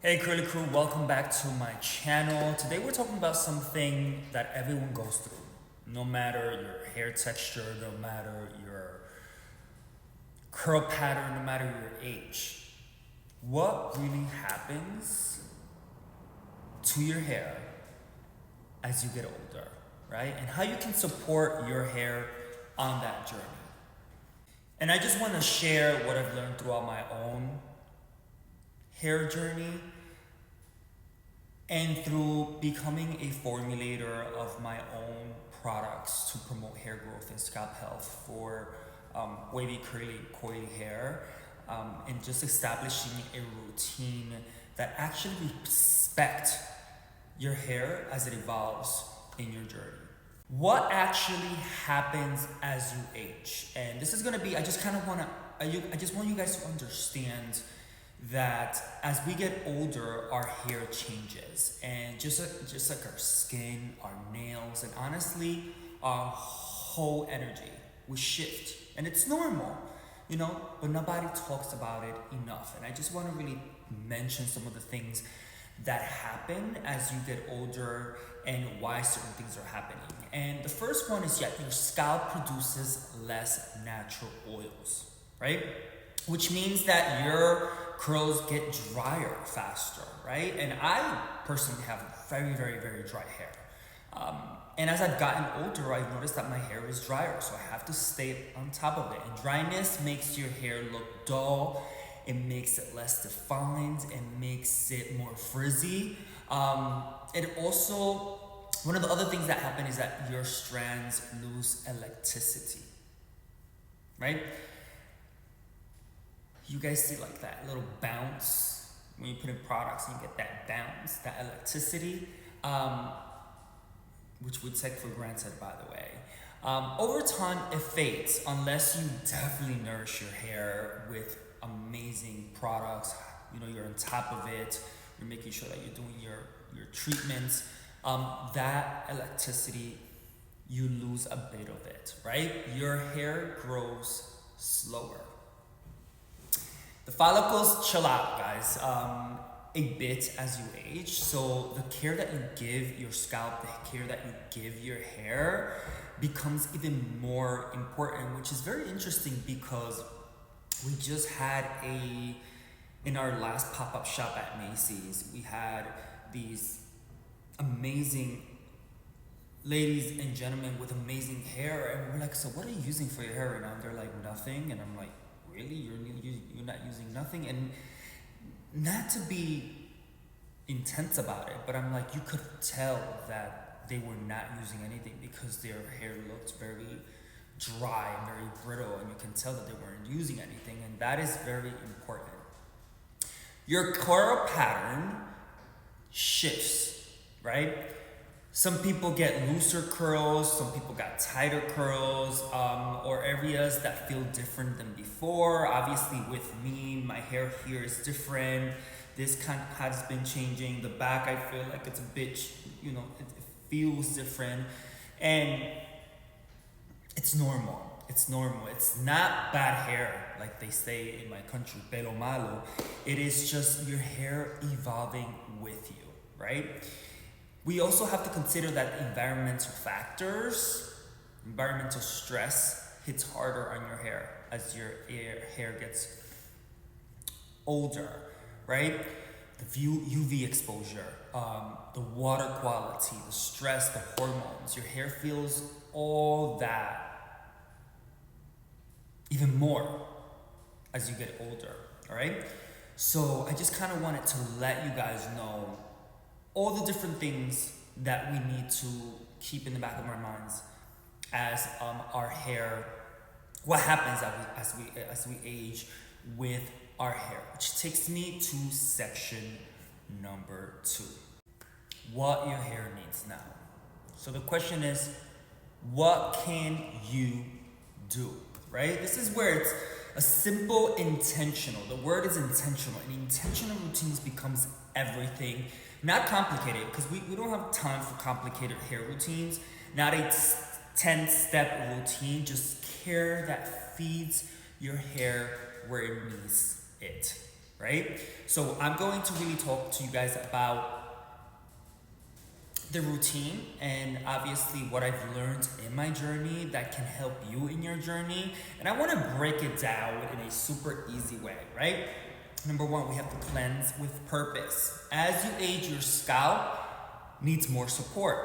Hey Curly Crew, welcome back to my channel. Today we're talking about something that everyone goes through. No matter your hair texture, no matter your curl pattern, no matter your age. What really happens to your hair as you get older, right? And how you can support your hair on that journey. And I just want to share what I've learned throughout my own hair journey and through becoming a formulator of my own products to promote hair growth and scalp health for wavy, curly, coily hair, and just establishing a routine that actually respects your hair as it evolves in your journey. What actually happens as you age? And this is gonna be, I just want you guys to understand that as we get older, our hair changes, and just like our skin, our nails, and honestly, our whole energy will shift, and it's normal, but nobody talks about it enough. And I just want to really mention some of the things that happen as you get older and why certain things are happening. And the first one is, your scalp produces less natural oils, right? Which means that your curls get drier faster, right? And I personally have very, very, very dry hair. And as I've gotten older, I've noticed that my hair is drier, so I have to stay on top of it. And dryness makes your hair look dull, it makes it less defined, it makes it more frizzy. It also, one of the other things that happen is that your strands lose elasticity, right? You guys see like that little bounce when you put in products and you get that bounce, that elasticity, which we take for granted, by the way. Over time, it fades unless you definitely nourish your hair with amazing products. You're on top of it. You're making sure that you're doing your treatments. That elasticity, you lose a bit of it, right? Your hair grows slower. The follicles chill out, guys, a bit as you age. So the care that you give your scalp, the care that you give your hair becomes even more important, which is very interesting because we just had in our last pop-up shop at Macy's, we had these amazing ladies and gentlemen with amazing hair. And we're like, so what are you using for your hair right now? And they're like, nothing. And I'm like, really? You're not using nothing? And not to be intense about it, but I'm like, you could tell that they were not using anything because their hair looked very dry and very brittle, and you can tell that they weren't using anything, and that is very important. Your curl pattern shifts, right? Some people get looser curls, some people got tighter curls, or areas that feel different than before. Obviously with me, my hair here is different. This kind of has been changing. The back, I feel like it's a bit, it feels different. And it's normal. It's normal. It's not bad hair, like they say in my country, pelo malo. It is just your hair evolving with you, right? We also have to consider that environmental factors, environmental stress hits harder on your hair as your hair gets older, right? The UV exposure, the water quality, the stress, the hormones, your hair feels all that even more as you get older, all right? So I just kind of wanted to let you guys know all the different things that we need to keep in the back of our minds as our hair, what happens as we age with our hair, which takes me to section number 2, what your hair needs now. So the question is, what can you do, right? This is where it's a simple intentional. The word is intentional, and intentional routines becomes everything. Not complicated, because we don't have time for complicated hair routines. Not a 10-step routine, just care that feeds your hair where it needs it, right? So I'm going to really talk to you guys about the routine and obviously what I've learned in my journey that can help you in your journey. And I want to break it down in a super easy way, right? Number one, we have to cleanse with purpose. As you age, your scalp needs more support,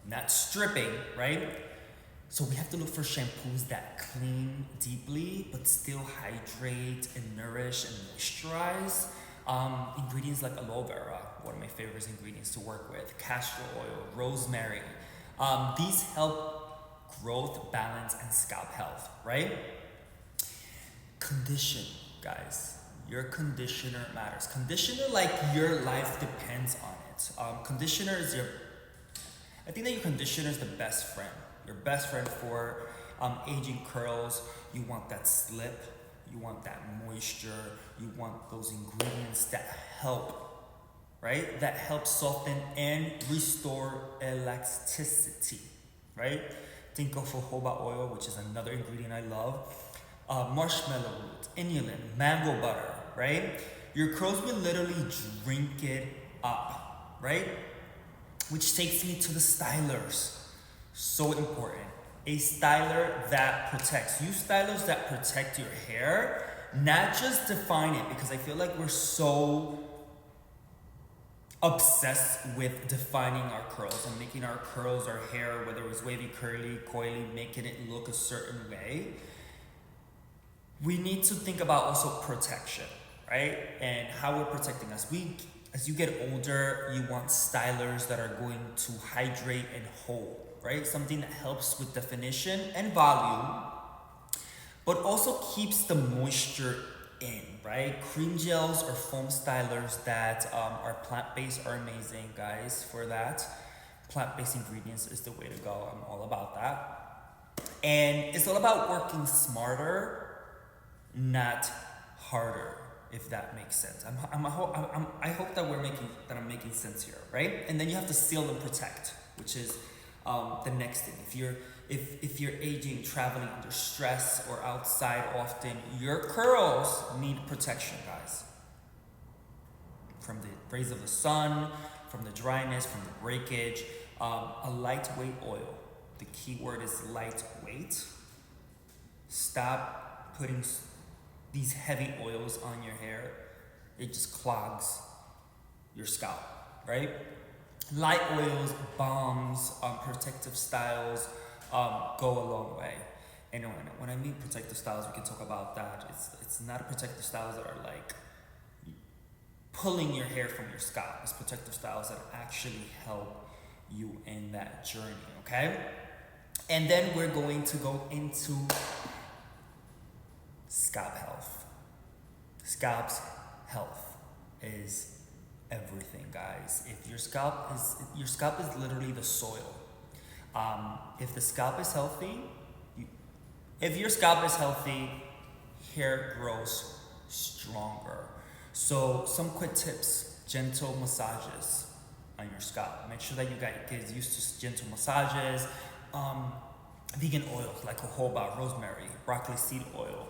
not stripping, right? So we have to look for shampoos that clean deeply, but still hydrate and nourish and moisturize. Ingredients like aloe vera, one of my favorite ingredients to work with, castor oil, rosemary. These help growth, balance, and scalp health, right? Condition, guys. Your conditioner matters. Conditioner like your life depends on it. Conditioner is I think that your conditioner is the best friend. Your best friend for aging curls. You want that slip. You want that moisture. You want those ingredients that help, right? That help soften and restore elasticity, right? Think of jojoba oil, which is another ingredient I love. Marshmallow root, inulin, mango butter, right? Your curls will literally drink it up, right? Which takes me to the stylers. So important. A styler that protects. Use stylers that protect your hair, not just define it, because I feel like we're so obsessed with defining our curls and making our curls, our hair, whether it was wavy, curly, coily, making it look a certain way. We need to think about also protection, right? And how we're protecting us. As you get older, you want stylers that are going to hydrate and hold, right? Something that helps with definition and volume, but also keeps the moisture in, right? Cream gels or foam stylers that are plant-based are amazing, guys, for that. Plant-based ingredients is the way to go. I'm all about that. And it's all about working smarter, not harder, if that makes sense. I hope that I'm making sense here, right? And then you have to seal and protect, which is the next thing. If you're aging, traveling under stress, or outside often, your curls need protection, guys. From the rays of the sun, from the dryness, from the breakage. A lightweight oil. The key word is lightweight. Stop putting these heavy oils on your hair. It just clogs your scalp, right? Light oils, balms, protective styles go a long way. And when I mean protective styles, we can talk about that. It's not protective styles that are like pulling your hair from your scalp. It's protective styles that actually help you in that journey, okay? And then we're going to go into scalp health. Scalp's health is everything, guys. If your scalp is literally the soil. If the scalp is healthy, if your scalp is healthy, hair grows stronger. So some quick tips: gentle massages on your scalp. Make sure that you get used to gentle massages. Vegan oils like jojoba, rosemary, broccoli seed oil.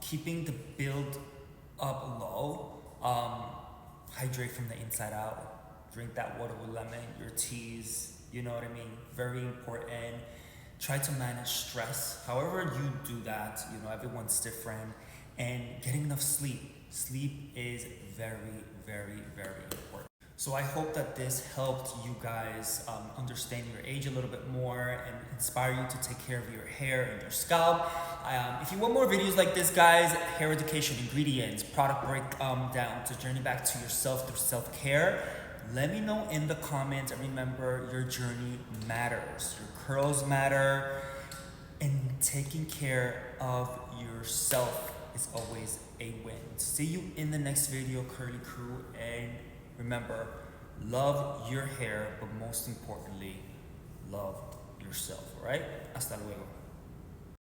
Keeping the build up low. Hydrate from the inside out. Drink that water with lemon, your teas, you know what I mean? Very important. Try to manage stress. However you do that, everyone's different. And getting enough sleep. Sleep is very, very, very important. So I hope that this helped you guys understand your age a little bit more and inspire you to take care of your hair and your scalp. If you want more videos like this, guys, hair education, ingredients, product breakdown, to journey back to yourself through self-care, let me know in the comments. And remember, your journey matters. Your curls matter. And taking care of yourself is always a win. See you in the next video, Curly Crew. And remember, love your hair, but most importantly, love yourself, all right? Hasta luego.